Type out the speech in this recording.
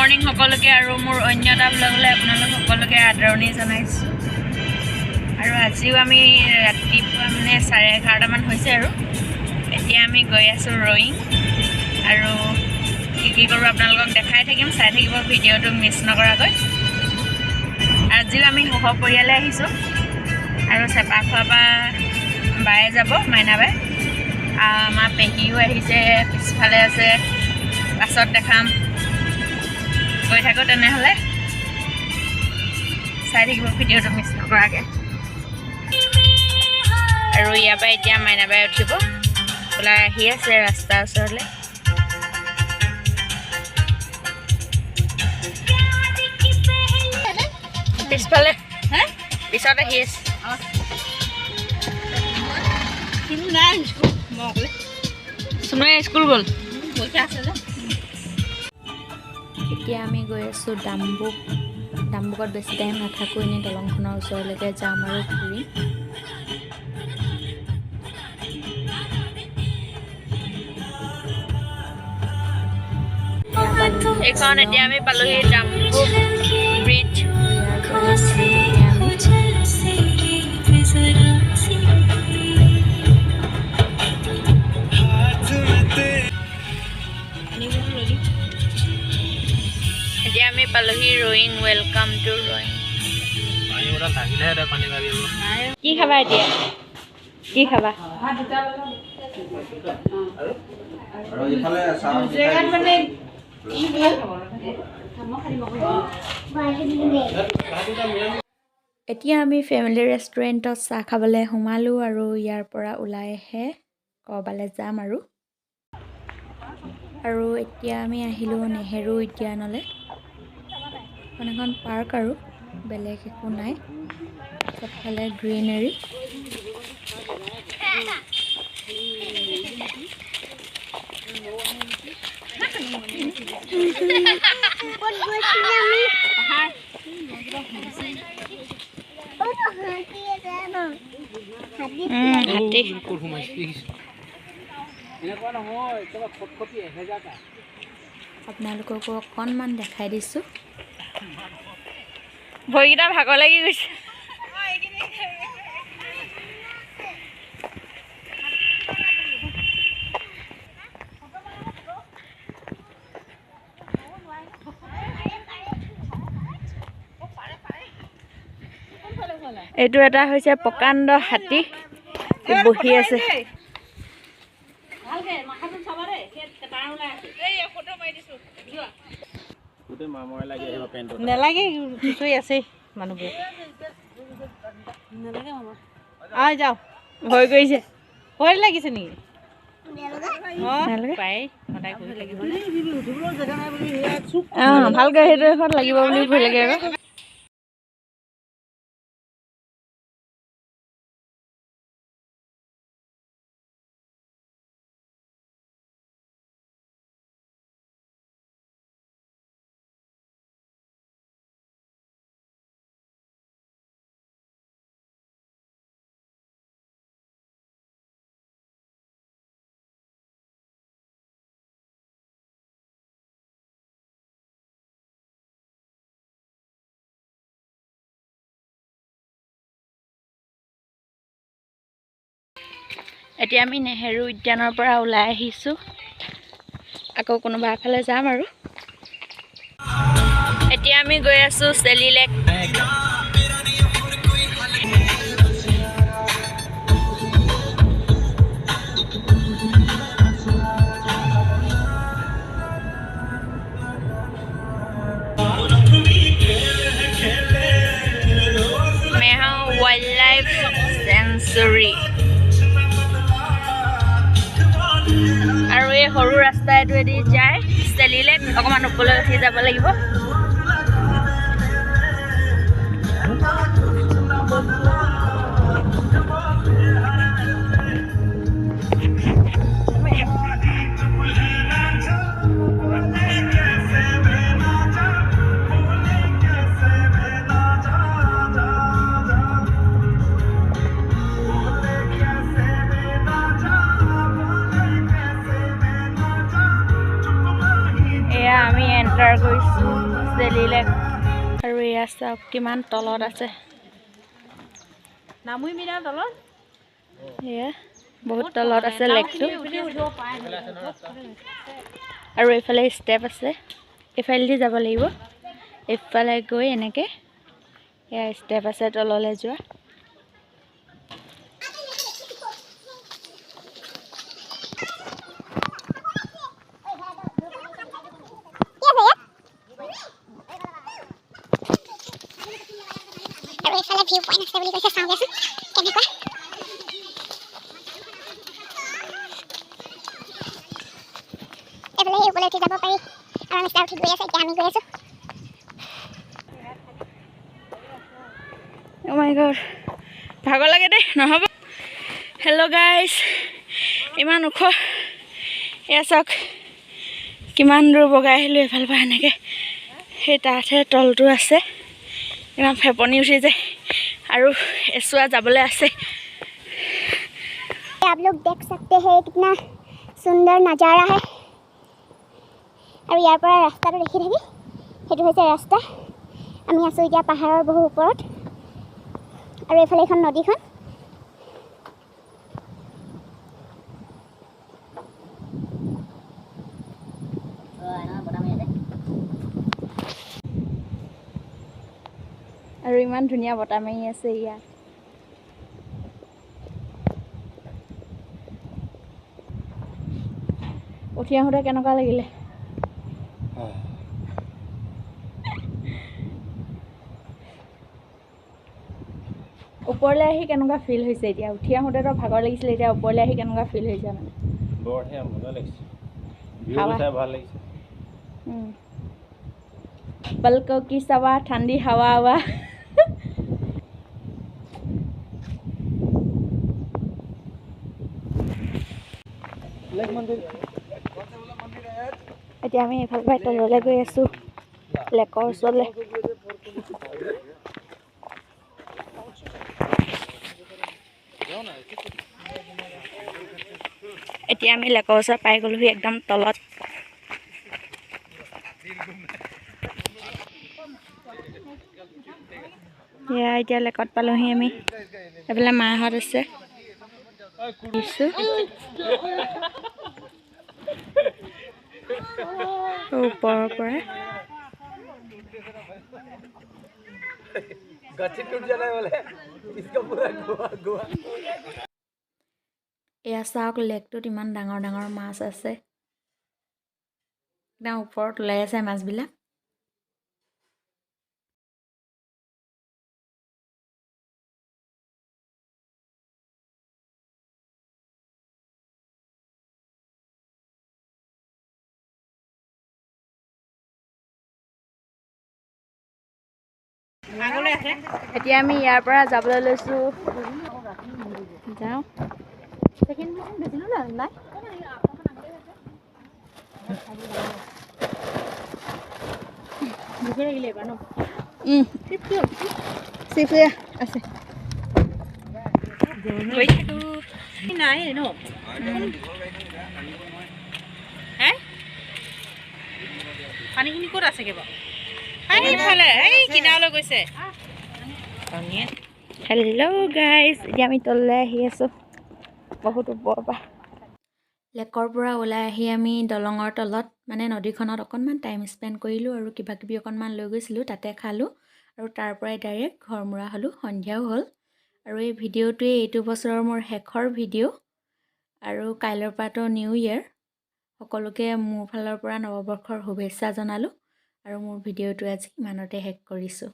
morning সকলোকে আৰু মোৰ অন্য এটা ব্লগলৈ আপোনালোক সকলোকে আদৰণি জনাইছোঁ আৰু আজিও আমি ৰাতিপুৱা মানে 11:30 মান হৈছে আৰু এতিয়া আমি গৈ আছোঁ ৰয়িং আৰু কি কৰোঁ আপোনালোকক দেখাই থাকিম চাই থাকিব ভিডিঅ'টো মিছ নকৰাকৈ আজিও আমি সপৰিয়ালে আহিছোঁ আৰু চেপা খোৱাৰ পৰা বায়ে যাব মাইনা বাই আমাৰ পেহীও আহিছে পিছফালে আছে পাছত দেখাম গৈ থাকোঁ তেনেহ'লে চাই থাকিব ভিডিঅ'টো মিছ নকৰাকৈ আৰু ইয়াৰ পৰা এতিয়া মাইনা বাই উঠিব ওলাই আহি আছে ৰাস্তাৰ ওচৰলৈ পিছফালে পিছত আহি আছে চুনুৱে স্কুল গ'ল এতিয়া আমি গৈ আছোঁ ডাম্বুকত বেছি টাইম নাথাকোঁ এনেই দলংখনৰ ওচৰলৈকে যাম আৰু ঘূৰি এইখন এতিয়া আমি পালোহি ডাম্বুক ব্ৰিজ এতিয়া আমি পালোহি ৰয়িং ৱেলকাম টু ৰয়িং কি খাবা এতিয়া কি খাবা এতিয়া আমি ফেমিলি ৰেষ্টুৰেণ্টত চাহ খাবলৈ সোমালোঁ আৰু ইয়াৰ পৰা ওলাইহে ক'ৰবালৈ যাম আৰু এতিয়া আমি আহিলোঁ নেহেৰু উদ্যানলৈ এখন পাৰ্ক আৰু বেলেগ একো নাই চবফালে গ্ৰীনাৰী আপোনালোককো অকণমান দেখাই দিছোঁ ভৰিকেইটা ভাগৰ লাগি গৈছে এইটো এটা হৈছে প্ৰকাণ্ড হাতী বহি আছে নেলাগে চুই আছে মানুহবোৰ যাওঁ ভয় কৰিছে ভয় লাগিছে নেকি ভালকৈ সেইটো এখন লাগিব বুলি ভয় লাগে আকৌ এতিয়া আমি নেহেৰু উদ্যানৰ পৰা ওলাই আহিছোঁ আকৌ কোনোবা এফালে যাম আৰু এতিয়া আমি গৈ আছোঁ চেলি lake Meha wild life century আৰু এই সৰু ৰাস্তা এইটোৱেদি যায় চেলি লেক অকণমান ওপৰলৈ উঠি যাব লাগিব আমি এণ্টাৰ কৰিছোঁ ডেইলি লেক আৰু এয়া চাওক কিমান তলত আছে নামুই মিনা তলত এয়া বহুত তলত আছে লেকটো আৰু এইফালে ষ্টেপ আছে এইফালেদি যাব লাগিব এইফালে গৈ এনেকৈ এয়া ষ্টেপ আছে তললৈ যোৱা আৰু এইফালে ভিউ পইণ্ট আছে বুলি কৈছে চাওঁ দিয়াচোন কেনেকুৱা এইফালে সেই ওপৰলৈ উঠি যাব পাৰি আৰু আমি উঠি গৈ আছে এতিয়া আমি গৈ আছোঁ Oh my god ভাগৰ লাগে দে নহ'ব হেল্ল' গাইজ ইমান ওখ এয়া চাওক কিমান দূৰ বগাই আহিলোঁ এইফালৰ পৰা এনেকৈ সেই তাতহে তলটো আছে ইমান ফেপনি উঠি যায় আৰু এচুৱা যাবলৈ আছে आप लोग देख सकते हैं कितना सुंदर नज़ारा है আৰু ইয়াৰ পৰা ৰাস্তাটো দেখি থাকি সেইটো হৈছে ৰাস্তা আমি আছোঁ এতিয়া পাহাৰৰ বহু ওপৰত আৰু এইফালে এখন নদীখন আৰু ইমান ধুনীয়া বতাহ মাৰি আছে ইয়াত উঠি আহোঁতে কেনেকুৱা লাগিলে ওপৰলৈ আহি কেনেকুৱা ফিল হৈছে এতিয়া উঠি আহোঁতেতো ভাগৰ লাগিছিলে এতিয়া ওপৰলৈ আহি কেনেকুৱা ফিল হৈছে মানে বঢ়িয়া মজা লাগিছে ভিউ চাই ভাল লাগিছে पलकों की सवा ठंडी हवा हवा এতিয়া আমি এইফালৰ পৰা তললৈ গৈ আছোঁ লেকৰ ওচৰলৈ এতিয়া আমি লেকৰ ওচৰত পাই গ'লোহি একদম তলত এয়া এতিয়া লেকত পালোহি আমি এইফালে মাহঁত আছে ওপৰৰ পৰা এয়া চাওক লেকটোত ইমান ডাঙৰ ডাঙৰ মাছ আছে একদম ওপৰত ওলাই আছে মাছবিলাক এতিয়া আমি ইয়াৰ পৰা যাবলৈ লৈছোঁ যাওঁ আছে নাই ন পানীখিনি ক'ত আছেগে বাৰু কিনাৰলৈ গৈছে হেল্ল' গাইজ এতিয়া আমি তললৈ আহি আছোঁ বহুত ওপৰৰ পৰা লেকৰ পৰা ওলাই আহি আমি দলঙৰ তলত মানে নদীখনত অকণমান টাইম স্পেণ্ড কৰিলোঁ আৰু কিবা কিবি অকণমান লৈ গৈছিলোঁ তাতে খালোঁ আৰু তাৰ পৰাই ডাইৰেক্ট ঘৰমুৱা হ'লোঁ সন্ধিয়াও হ'ল আৰু এই ভিডিঅ'টোৱে এইটো বছৰৰ মোৰ শেষৰ ভিডিঅ' আৰু কাইলৈৰ পৰাতো নিউ ইয়েৰ সকলোকে মোৰ ফালৰ পৰা নৱবৰ্ষৰ শুভেচ্ছা জনালোঁ আৰু মোৰ ভিডিঅ'টো আজি ইমানতে শেষ কৰিছোঁ